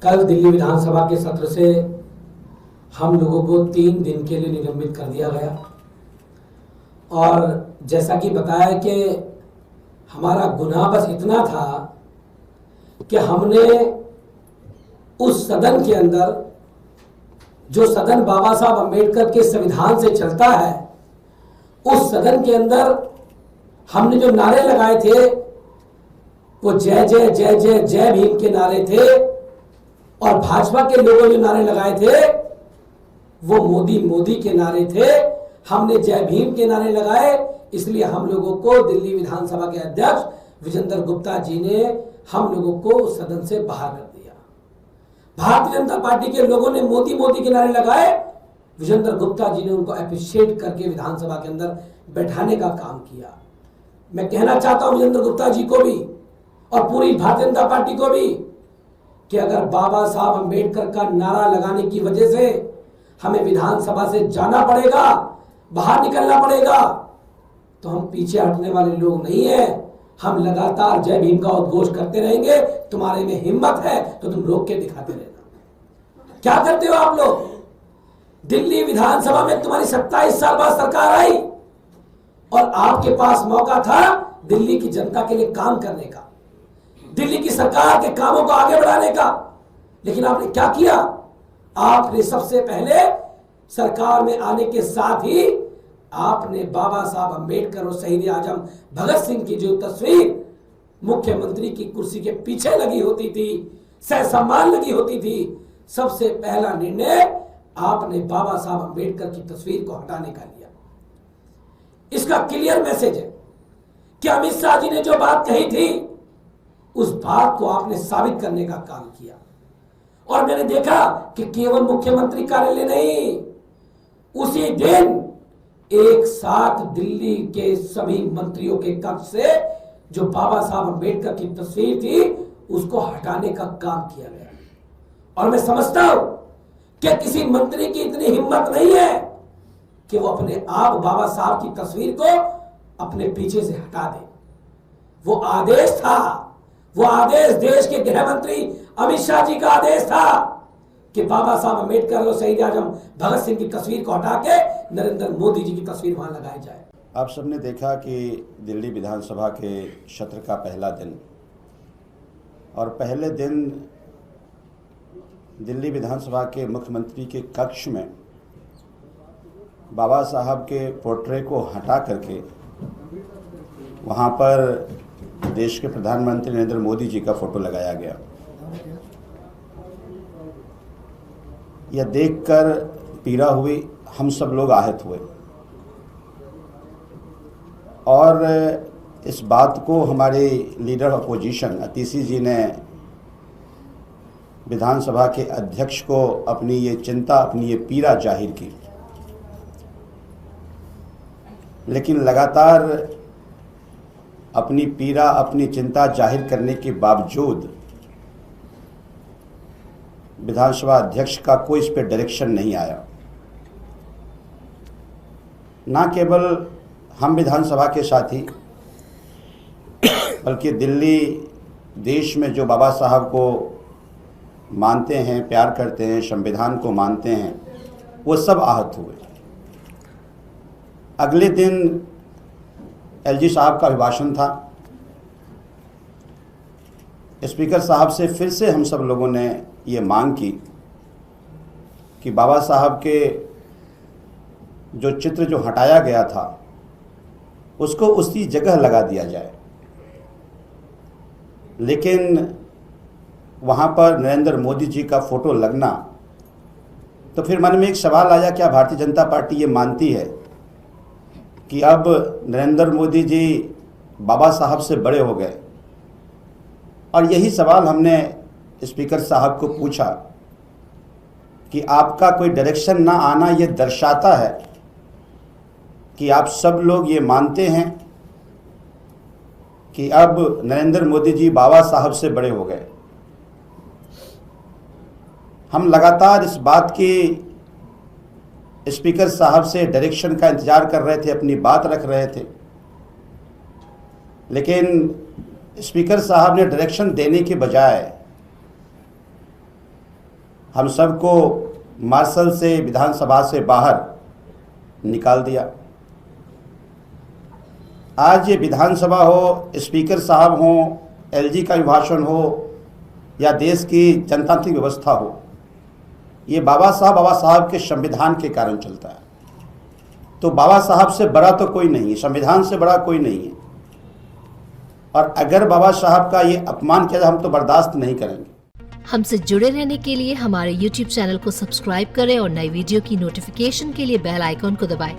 कल दिल्ली विधानसभा के सत्र से हम लोगों को 3 दिन के लिए निलंबित कर दिया गया और जैसा कि बताया कि हमारा गुनाह बस इतना था कि हमने उस सदन के अंदर, जो सदन बाबा साहब अम्बेडकर के संविधान से चलता है, उस सदन के अंदर हमने जो नारे लगाए थे वो जय जय जय जय जय भीम के नारे थे और भाजपा के लोगों ने नारे लगाए थे वो मोदी मोदी के नारे थे। हमने जय भीम के नारे लगाए, इसलिए हम लोगों को दिल्ली विधानसभा के अध्यक्ष विजेंद्र गुप्ता जी ने हम लोगों को सदन से बाहर कर दिया। भारतीय जनता पार्टी के लोगों ने मोदी मोदी के नारे लगाए, विजेंद्र गुप्ता जी ने उनको अप्रिशिएट करके विधानसभा के अंदर बैठाने का काम किया। मैं कहना चाहता हूं विजेंद्र गुप्ता जी को भी और पूरी भारतीय जनता पार्टी को भी कि अगर बाबा साहब अम्बेडकर का नारा लगाने की वजह से हमें विधानसभा से जाना पड़ेगा, बाहर निकलना पड़ेगा, तो हम पीछे हटने वाले लोग नहीं हैं। हम लगातार जय भीम का उद्घोष करते रहेंगे। तुम्हारे में हिम्मत है तो तुम रोक के दिखाते रहना। क्या करते हो आप लोग? दिल्ली विधानसभा में तुम्हारी 27 साल बाद सरकार आई और आपके पास मौका था दिल्ली की जनता के लिए काम करने का, दिल्ली की सरकार के कामों को आगे बढ़ाने का, लेकिन आपने क्या किया? आपने सबसे पहले सरकार में आने के साथ ही आपने बाबा साहब अम्बेडकर और शहीद आजम भगत सिंह की जो तस्वीर मुख्यमंत्री की कुर्सी के पीछे लगी होती थी, सहसम्मान लगी होती थी, सबसे पहला निर्णय आपने बाबा साहब अम्बेडकर की तस्वीर को हटाने का लिया। इसका क्लियर मैसेज है कि अमित शाह जी ने जो बात कही थी उस बात को आपने साबित करने का काम किया। और मैंने देखा कि केवल मुख्यमंत्री कार्यालय नहीं, उसी दिन एक साथ दिल्ली के सभी मंत्रियों के कक्ष से जो बाबा साहब अम्बेडकर की तस्वीर थी उसको हटाने का काम किया गया। और मैं समझता हूं कि किसी मंत्री की इतनी हिम्मत नहीं है कि वो अपने आप बाबा साहब की तस्वीर को अपने पीछे से हटा दे। वो आदेश था, वो आदेश देश के गृह मंत्री अमित शाह जी का आदेश था कि बाबा साहब अम्बेडकर और शहीद आजम भगत सिंह की तस्वीर को हटा के नरेंद्र मोदी जी की तस्वीर वहां लगाई जाए। आप सबने देखा कि दिल्ली विधानसभा के सत्र का पहला दिन, और पहले दिन दिल्ली विधानसभा के मुख्यमंत्री के कक्ष में बाबा साहब के पोर्ट्रे को हटा करके वहाँ पर देश के प्रधानमंत्री नरेंद्र मोदी जी का फोटो लगाया गया। यह देखकर पीड़ा हुई, हम सब लोग आहत हुए और इस बात को हमारे लीडर अपोजिशन अतीशी जी ने विधानसभा के अध्यक्ष को अपनी ये चिंता, अपनी ये पीड़ा जाहिर की। लेकिन लगातार अपनी पीड़ा, अपनी चिंता जाहिर करने के बावजूद विधानसभा अध्यक्ष का कोई इस पर डायरेक्शन नहीं आया। ना केवल हम विधानसभा के साथी, बल्कि दिल्ली देश में जो बाबा साहब को मानते हैं, प्यार करते हैं, संविधान को मानते हैं, वो सब आहत हुए। अगले दिन एलजी साहब का अभिभाषण था। स्पीकर साहब से फिर से हम सब लोगों ने ये मांग की कि बाबा साहब के जो चित्र जो हटाया गया था उसको उसी जगह लगा दिया जाए। लेकिन वहाँ पर नरेंद्र मोदी जी का फोटो लगना, तो फिर मन में एक सवाल आया, क्या भारतीय जनता पार्टी ये मानती है कि अब नरेंद्र मोदी जी बाबा साहब से बड़े हो गए? और यही सवाल हमने स्पीकर साहब को पूछा कि आपका कोई डायरेक्शन ना आना ये दर्शाता है कि आप सब लोग ये मानते हैं कि अब नरेंद्र मोदी जी बाबा साहब से बड़े हो गए। हम लगातार इस बात की स्पीकर साहब से डायरेक्शन का इंतजार कर रहे थे, अपनी बात रख रहे थे, लेकिन स्पीकर साहब ने डायरेक्शन देने के बजाय हम सबको मार्शल से विधानसभा से बाहर निकाल दिया। आज ये विधानसभा हो, स्पीकर साहब हो, एलजी का अभिभाषण हो या देश की जनतांत्रिक व्यवस्था हो, ये बाबा साहब के संविधान के कारण चलता है। तो बाबा साहब से बड़ा तो कोई नहीं है, संविधान से बड़ा कोई नहीं है। और अगर बाबा साहब का ये अपमान किया जाए हम तो बर्दाश्त नहीं करेंगे। हमसे जुड़े रहने के लिए हमारे YouTube चैनल को सब्सक्राइब करें और नई वीडियो की नोटिफिकेशन के लिए बेल आइकॉन को दबाएं।